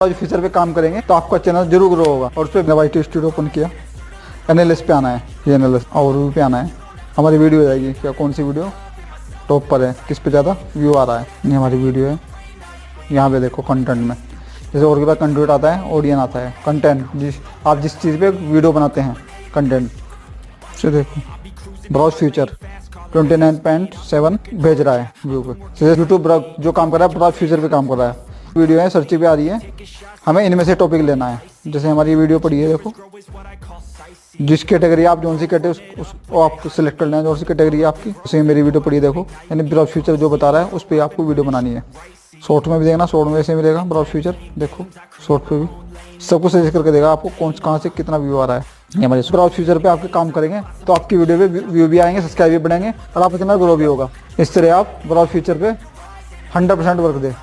Feature पे काम करेंगे तो आपका चैनल जरूर ग्रो होगा। और उस पर वाई टी स्टूडियो ओपन किया, एनालिस्ट पे आना है, ये एनालिस्ट ओवरव्यू पे आना है, हमारी वीडियो जाएगी। क्या कौन सी वीडियो टॉप पर है, किस पे ज़्यादा व्यू आ रहा है, ये हमारी वीडियो है। यहाँ पे देखो कंटेंट में, जैसे और के बाद कंटेंट आता है, ऑडियंस आता है, कंटेंट आप जिस चीज़ पे वीडियो बनाते हैं कंटेंट से। देखो ब्राउज फीचर 29.7 भेज रहा है व्यू पे। यूट्यूब जो काम कर रहा है ब्राउज फीचर पे काम कर रहा है। वीडियो है सर्च पे आ रही है, हमें इनमें से टॉपिक लेना है। जैसे हमारी वीडियो पड़ी है, देखो जिस कैटेगरी आप जो सी कैटेगरी उसको आप सिलेक्ट कर लेना, जो सी कैटेगरी है आपकी। जैसे मेरी वीडियो पड़ी है, देखो यानी ब्राउज फीचर जो बता रहा है उस पर आपको वीडियो बनानी है। शॉर्ट में भी देखना, शॉर्ट में ऐसे मिलेगा ब्राउज फीचर, देखो शॉर्ट पे भी सब कुछ सजेस्ट करके देगा आपको कहाँ से कितना व्यू आ रहा है। ये हमारे ब्राउज फीचर पे आपके काम करेंगे तो आपकी वीडियो पे व्यू भी आएंगे, सब्सक्राइब भी बढ़ेंगे और आपका चैनल ग्रो भी होगा। इस तरह आप ब्राउज फीचर पे 100% वर्क दे।